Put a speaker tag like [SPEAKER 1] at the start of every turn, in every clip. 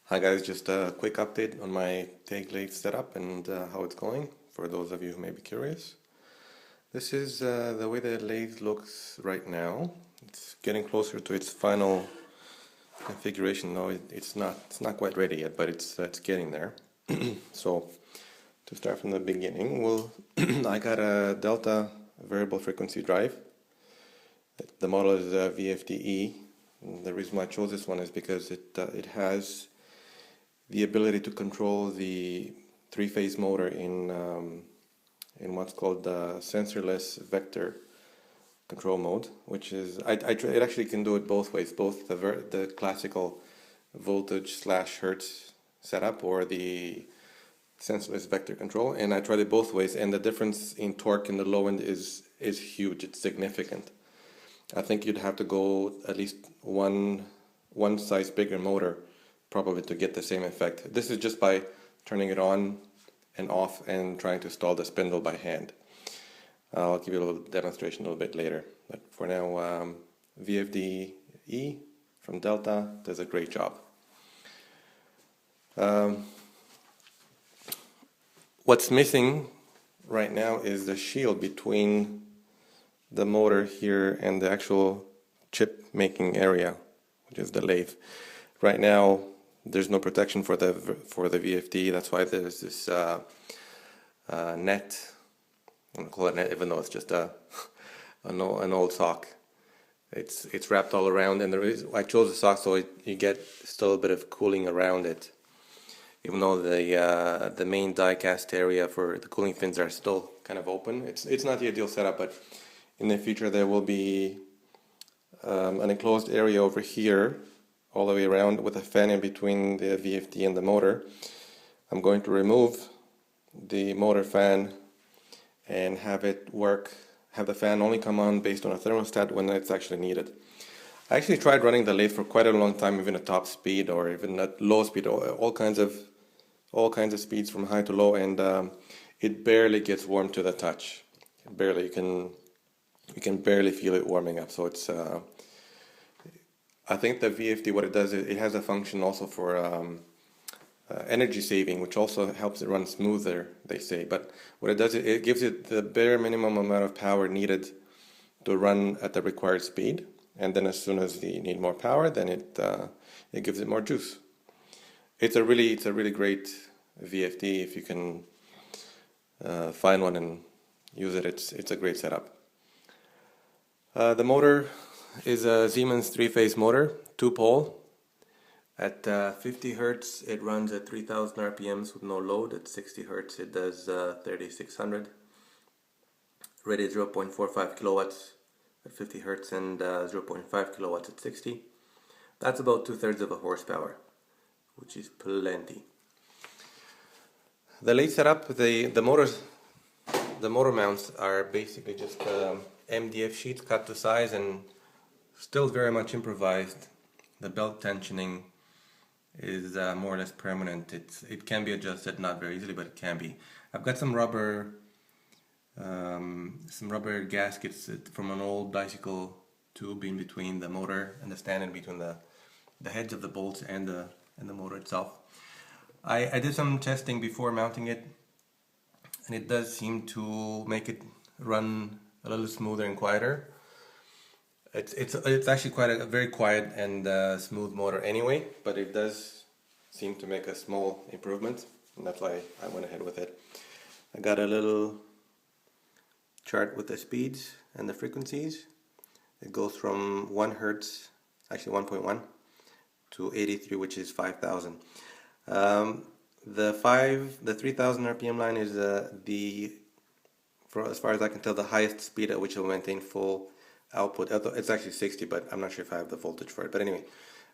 [SPEAKER 1] Hi guys, just a quick update on my Taig Lathe setup and how it's going for those of you who may be curious. This is the way the lathe looks right now. It's getting closer to its final configuration. No, it's not quite ready yet, but it's getting there. So to start from the beginning, I got a Delta variable frequency drive. The model is VFDE. The reason why I chose this one is because it has the ability to control the three-phase motor in what's called the sensorless vector control mode, which is it actually can do it both ways, both the classical voltage / hertz setup or the sensorless vector control, and I tried it both ways, and the difference in torque in the low end is huge. It's significant. I think you'd have to go at least one size bigger motor probably to get the same effect. This is just by turning it on and off and trying to stall the spindle by hand. I'll give you a little demonstration a little bit later. But for now, VFDE from Delta does a great job. What's missing right now is the shield between the motor here and the actual chip making area, which is the lathe. Right now, there's no protection for the VFD. That's why there's this net. I'm gonna call it net, even though it's just an old sock. It's wrapped all around, and I chose the sock so you get still a bit of cooling around it, even though the main die cast area for the cooling fins are still kind of open. It's not the ideal setup, but in the future there will be an enclosed area over here all the way around with a fan in between the VFD and the motor. I'm going to remove the motor fan and have the fan only come on based on a thermostat when it's actually needed. I actually tried running the lathe for quite a long time, even at top speed or even at low speed, all kinds of speeds from high to low, and it barely gets warm to the touch. Barely, you can barely feel it warming up. So it's I think the VFD, what it does is it has a function also for energy saving, which also helps it run smoother, they say. But what it does is it gives it the bare minimum amount of power needed to run at the required speed, and then as soon as you need more power, then it gives it more juice. It's a really great VFD. If you can find one and use it, it's a great setup. The motor is a Siemens 3-phase motor, 2-pole. At 50 Hertz it runs at 3000 RPMs with no load. At 60 Hertz it does 3600. Rated 0.45 kilowatts at 50 Hertz and 0.5 kilowatts at 60. That's about 2/3 of a horsepower, which is plenty. The lathe setup, the motor mounts are basically just MDF sheets cut to size and still very much improvised. The belt tensioning is more or less permanent. It can be adjusted, not very easily, but it can be. I've got some rubber gaskets from an old bicycle tube in between the motor and the stand, in between the heads of the bolts and the motor itself. I did some testing before mounting it, and it does seem to make it run a little smoother and quieter. It's actually a very quiet and smooth motor anyway, but it does seem to make a small improvement, and that's why I went ahead with it. I got a little chart with the speeds and the frequencies. It goes from 1 Hertz, actually 1.1, to 83, which is 5000. The 3000 RPM line is as far as I can tell, the highest speed at which it will maintain full output. It's actually 60, but I'm not sure if I have the voltage for it. But anyway,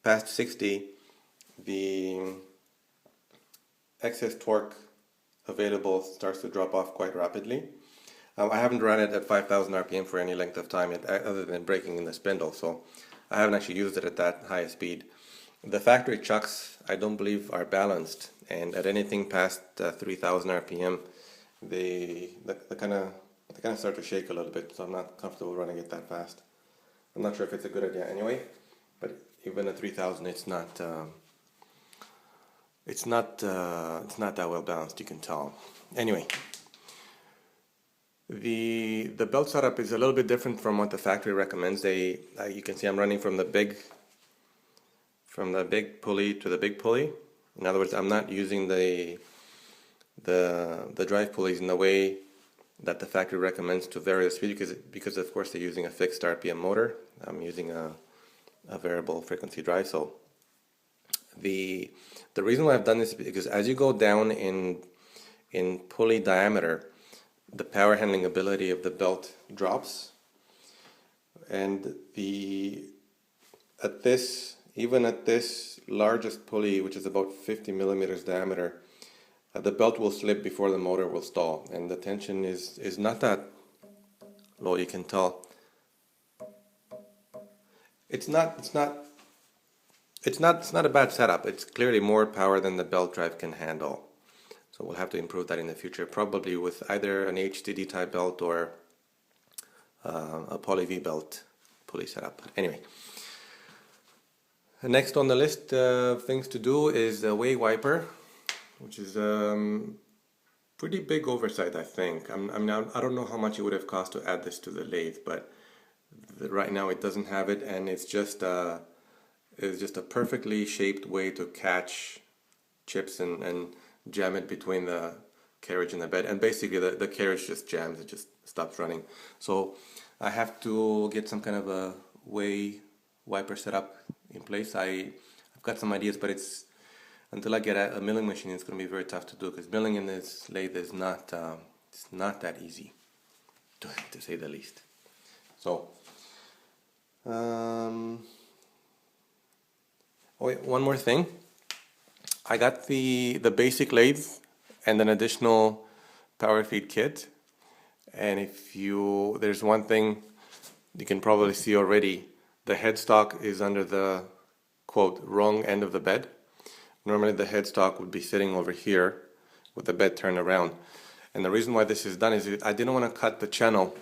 [SPEAKER 1] past 60, the excess torque available starts to drop off quite rapidly. I haven't run it at 5000 RPM for any length of time other than breaking in the spindle, so I haven't actually used it at that high speed. The factory chucks, I don't believe, are balanced, and at anything past 3000 RPM, they kind of start to shake a little bit, so I'm not comfortable running it that fast. I'm not sure if it's a good idea anyway, but even at 3000 it's not it's not that well balanced, you can tell. Anyway, the belt setup is a little bit different from what the factory recommends. You can see I'm running from the big pulley to the big pulley. In other words, I'm not using the drive pulleys in the way that the factory recommends to vary the speed, because of course they're using a fixed RPM motor. I'm using a variable frequency drive. So the reason why I've done this is because as you go down in pulley diameter, the power handling ability of the belt drops, and even at this largest pulley, which is about 50 millimeters diameter, the belt will slip before the motor will stall, and the tension is not that low. You can tell it's not a bad setup. It's clearly more power than the belt drive can handle. So we'll have to improve that in the future, probably with either an HDD type belt or a poly V belt pulley setup. Anyway, next on the list of things to do is the way wiper, which is pretty big oversight, I think. I don't know how much it would have cost to add this to the lathe, but right now it doesn't have it, and it's just a perfectly shaped way to catch chips and jam it between the carriage and the bed, and basically the carriage just jams, it just stops running. So I have to get some kind of a way wiper setup in place. I've got some ideas, but until I get a milling machine, it's going to be very tough to do, because milling in this lathe is not that easy, to say the least. So one more thing. I got the basic lathe and an additional power feed kit, and there's one thing you can probably see already. The headstock is under the, quote, wrong end of the bed. Normally the headstock would be sitting over here with the bed turned around, and the reason why this is done is I didn't want to cut the channel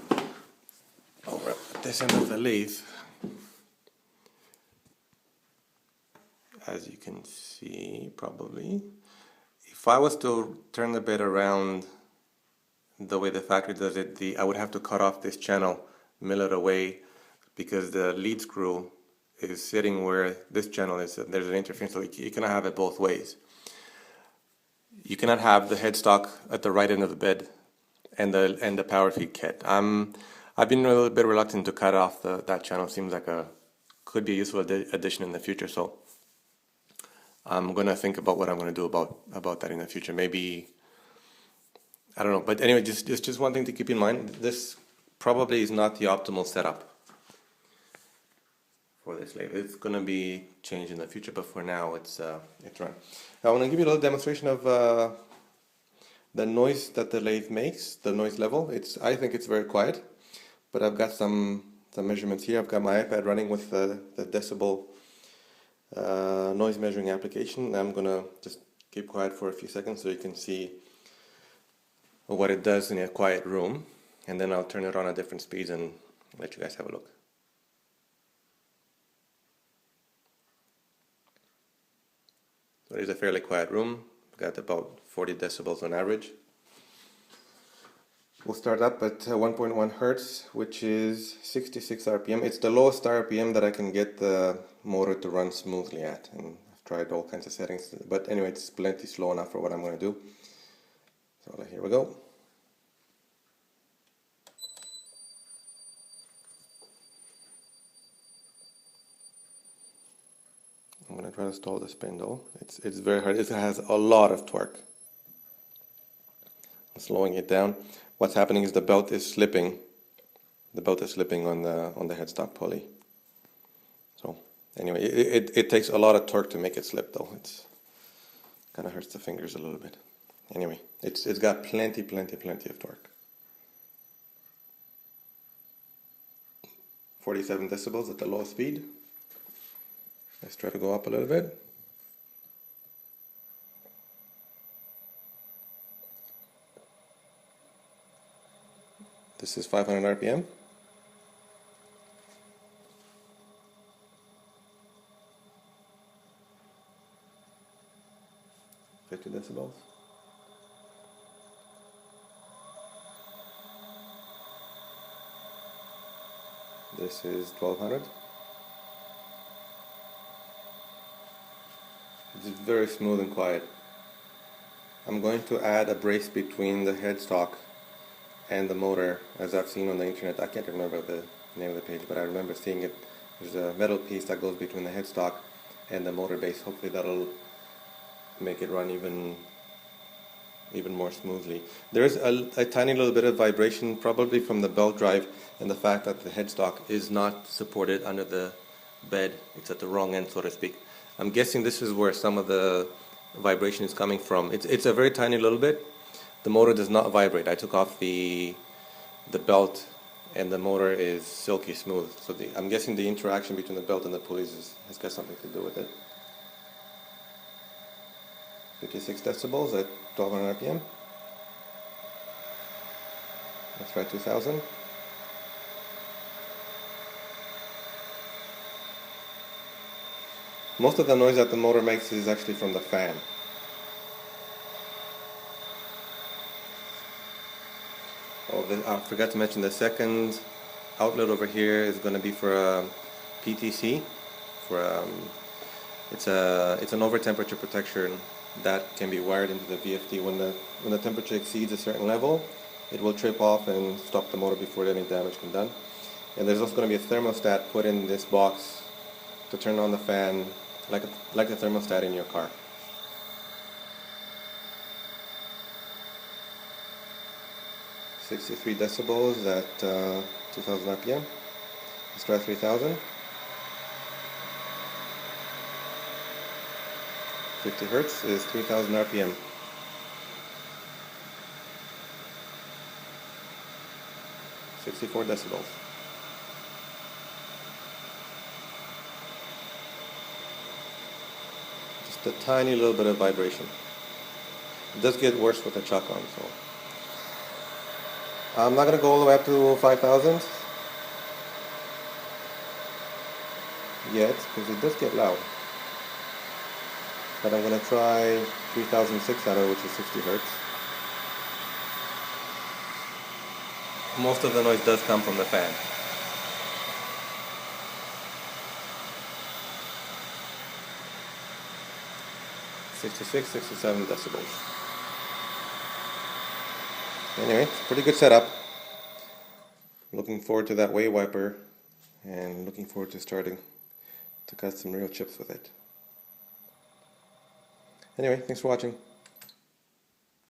[SPEAKER 1] over at this end of the lathe. As you can see, probably, if I was to turn the bed around the way the factory does it, I would have to cut off this channel, mill it away, because the lead screw is sitting where this channel is. There's an interference, so you cannot have it both ways. You cannot have the headstock at the right end of the bed and the power feed kit. I've been a little bit reluctant to cut off that channel. Seems like could be a useful addition in the future. So I'm gonna think about what I'm gonna do about that in the future. Maybe, I don't know. But anyway, just one thing to keep in mind. This probably is not the optimal setup for this lathe. It's gonna be changed in the future, but for now it's run. I want to give you a little demonstration of the noise that the lathe makes, the noise level. I think it's very quiet, but I've got some measurements here. I've got my iPad running with the decibel noise measuring application. I'm gonna just keep quiet for a few seconds so you can see what it does in a quiet room, and then I'll turn it on at different speeds and let you guys have a look. So it is a fairly quiet room. We've got about 40 decibels on average. We'll start up at 1.1 Hertz, which is 66 RPM. It's the lowest RPM that I can get the motor to run smoothly at. And I've tried all kinds of settings, but anyway, it's plenty slow enough for what I'm going to do. So here we go. I'm going to try to stall the spindle. It's very hard. It has a lot of torque. I'm slowing it down. What's happening is the belt is slipping. The belt is slipping on the headstock pulley. So anyway, it takes a lot of torque to make it slip, though. It's kind of hurts the fingers a little bit. Anyway, it's got plenty of torque. 47 decibels at the low speed. Let's try to go up a little bit. This is 500 RPM. 50 decibels. This is 1200. It's very smooth and quiet. I'm going to add a brace between the headstock and the motor, as I've seen on the internet. I can't remember the name of the page, but I remember seeing it. There's a metal piece that goes between the headstock and the motor base. Hopefully that'll make it run even more smoothly. There's a tiny little bit of vibration, probably from the belt drive and the fact that the headstock is not supported under the bed. It's at the wrong end, so to speak. I'm guessing this is where some of the vibration is coming from. It's a very tiny little bit. The motor does not vibrate. I took off the belt and the motor is silky smooth. So I'm guessing the interaction between the belt and the pulleys has got something to do with it. 56 decibels at 1200 RPM. Let's try 2000. Most of the noise that the motor makes is actually from the fan. Oh, I forgot to mention the second outlet over here is going to be for a PTC. It's an over temperature protection that can be wired into the VFD. When the temperature exceeds a certain level, it will trip off and stop the motor before any damage can be done. And there's also going to be a thermostat put in this box to turn on the fan like a thermostat in your car. .63 decibels at 2000 RPM. Let's try 3000. 50 Hertz is 3000 RPM. .64 decibels. Just a tiny little bit of vibration. It does get worse with the chuck on, so I'm not going to go all the way up to 5000 yet, because it does get loud. But I'm going to try 3600, which is 60 Hertz. Most of the noise does come from the fan. .66, 67 decibels. Anyway, it's a pretty good setup. Looking forward to that wave wiper and looking forward to starting to cut some real chips with it. Anyway, thanks for watching.